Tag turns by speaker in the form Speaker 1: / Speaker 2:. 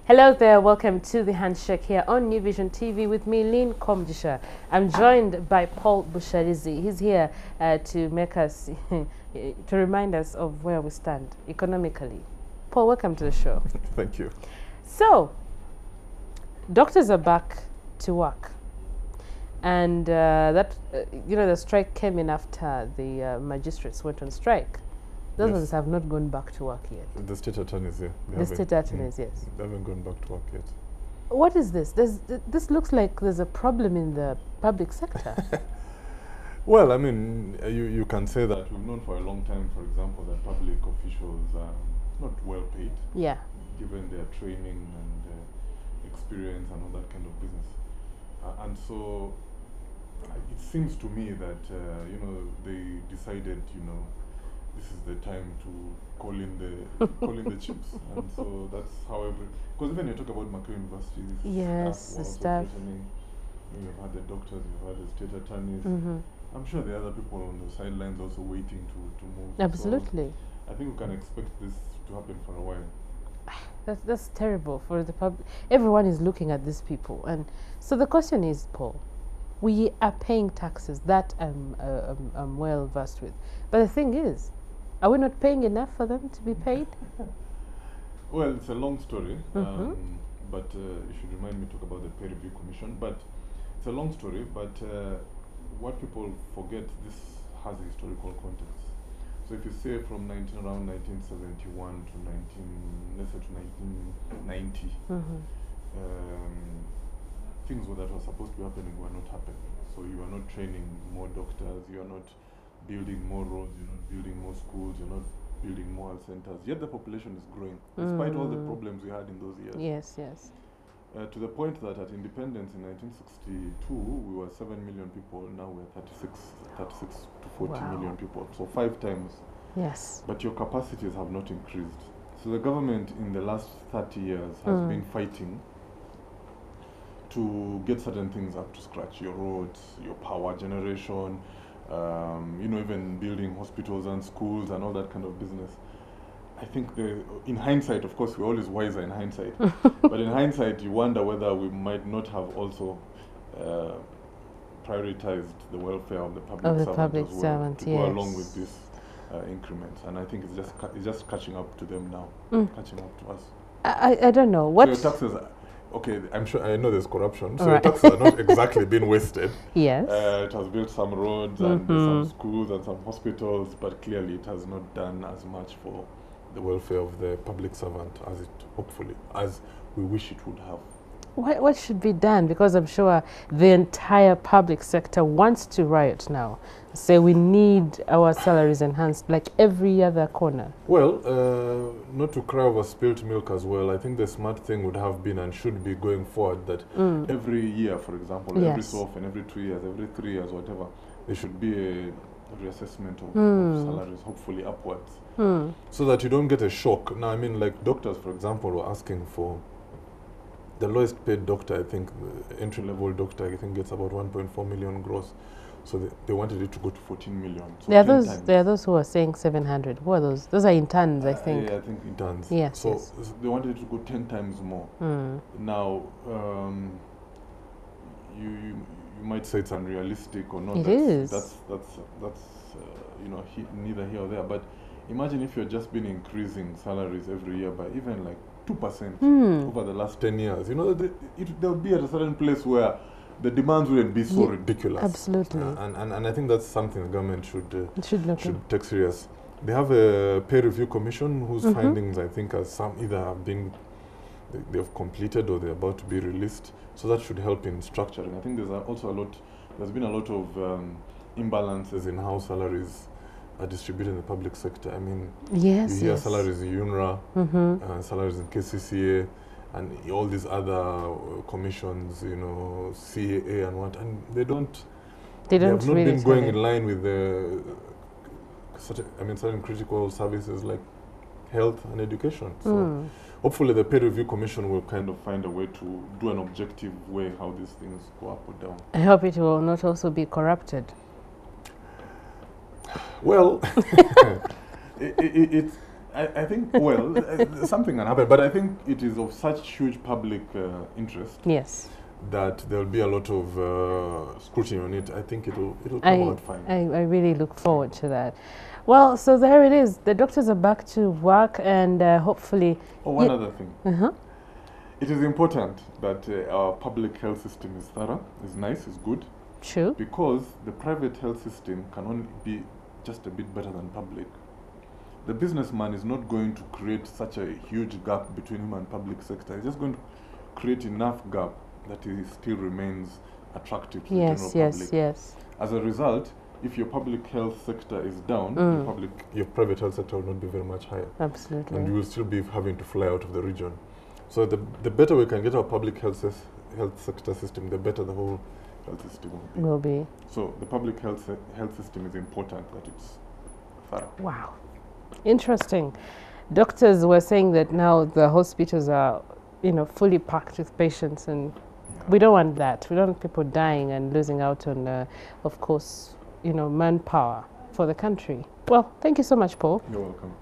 Speaker 1: Hello there, welcome to the Handshake here on New Vision TV with me, Lynn Komjisha. I'm joined by Paul Busharizi. He's here to make us, to remind us of where we stand economically. Paul, welcome to the show.
Speaker 2: Thank you.
Speaker 1: So, doctors are back to work. And the strike came in after the magistrates went on strike. Those ones have not gone back to work yet.
Speaker 2: The state attorneys, yeah.
Speaker 1: The state attorneys, yes.
Speaker 2: They haven't gone back to work yet.
Speaker 1: What is this? This looks like there's a problem in the public sector.
Speaker 2: Well, I mean, you can say that. We've known for a long time, for example, that public officials are not well paid.
Speaker 1: Yeah.
Speaker 2: Given their training and experience and all that kind of business. And so it seems to me that, they decided, this is the time to call in the chips, and so that's how because even you talk about Macquarie University,
Speaker 1: yes, the staff.
Speaker 2: You've had the doctors, you've had the state attorneys. I'm sure there are other people on the sidelines also waiting to move.
Speaker 1: Absolutely.
Speaker 2: So I think we can expect this to happen for a while.
Speaker 1: That's terrible for the public. Everyone is looking at these people, and so the question is, Paul, we are paying taxes. That I'm well versed with, but the thing is, are we not paying enough for them to be paid?
Speaker 2: Well, it's a long story, but you should remind me to talk about the peer review commission. But it's a long story, but what people forget, this has a historical context. So if you say from around 1971 to 1990, things that were supposed to be happening were not happening. So you are not training more doctors, you are not building more roads, you're not building more schools, you're not building more health centers, yet the population is growing, despite all the problems we had in those years.
Speaker 1: Yes, yes.
Speaker 2: To the point that at independence in 1962, we were 7 million people, now we're 36 to 40 million people, so 5 times.
Speaker 1: Yes.
Speaker 2: But your capacities have not increased. So the government in the last 30 years has been fighting to get certain things up to scratch, your roads, your power generation, even building hospitals and schools and all that kind of business. I think in hindsight, of course, we're always wiser in hindsight, but in hindsight, you wonder whether we might not have also prioritized the welfare of the public servant to go along with this increments. And I think it's just catching up to them now, catching up to us.
Speaker 1: I don't know what.
Speaker 2: So your taxes. Okay, I know there's corruption, so your taxes are not exactly being wasted.
Speaker 1: Yes.
Speaker 2: It has built some roads and some schools and some hospitals, but clearly it has not done as much for the welfare of the public servant as we wish it would have.
Speaker 1: What should be done? Because I'm sure the entire public sector wants to riot now. Say we need our salaries enhanced like every other corner.
Speaker 2: Well, not to cry over spilt milk as well, I think the smart thing would have been and should be going forward that every year, for example, every so often, every 2 years, every 3 years, whatever, there should be a reassessment of salaries, hopefully upwards, so that you don't get a shock. Now, I mean, like doctors, for example, were asking for the lowest paid doctor, I think, the entry-level doctor, I think gets about 1.4 million gross. So they wanted it to go to 14 million. So
Speaker 1: there are those who are saying 700. Who are those? Those are interns, I think.
Speaker 2: Yeah, I think interns.
Speaker 1: Yes.
Speaker 2: So they wanted it to go 10 times more. Now, you might say it's unrealistic or not.
Speaker 1: It is.
Speaker 2: That's neither here or there. But imagine if you're just been increasing salaries every year by even like 2% over the last 10 years. They'll be at a certain place where the demands wouldn't be so ridiculous.
Speaker 1: Absolutely.
Speaker 2: And I think that's something the government should take serious. They have a peer review commission whose findings, I think, they've completed or they're about to be released. So that should help in structuring. I think there's been a lot of imbalances in how salaries are distributed in the public sector. I mean, you hear salaries in UNRWA, salaries in KCCA, and all these other commissions, CAA and what, and they have not really been going in line with the certain critical services like health and education. So hopefully the peer review commission will kind of find a way to do an objective way how these things go up or down.
Speaker 1: I hope it will not also be corrupted.
Speaker 2: Well, I think, well, something can happen, but I think it is of such huge public interest.
Speaker 1: Yes.
Speaker 2: That there will be a lot of scrutiny on it. I think it'll come out fine.
Speaker 1: I really look forward to that. Well, so there it is. The doctors are back to work, and hopefully.
Speaker 2: Oh, one other thing. It is important that our public health system is thorough, is nice, is good.
Speaker 1: True.
Speaker 2: Because the private health system can only be just a bit better than public. The businessman is not going to create such a huge gap between him and public sector. He's just going to create enough gap that it still remains attractive to the general public.
Speaker 1: Yes.
Speaker 2: As a result, if your public health sector is down, your private health sector will not be very much higher.
Speaker 1: Absolutely.
Speaker 2: And you will still be having to fly out of the region. So the better we can get our public health sector system, the better the whole health system will be. So the public health system is important that it's thorough.
Speaker 1: Wow. Interesting. Doctors were saying that now the hospitals are, fully packed with patients, and we don't want that. We don't want people dying and losing out on, of course, manpower for the country. Well, thank you so much, Paul.
Speaker 2: You're welcome.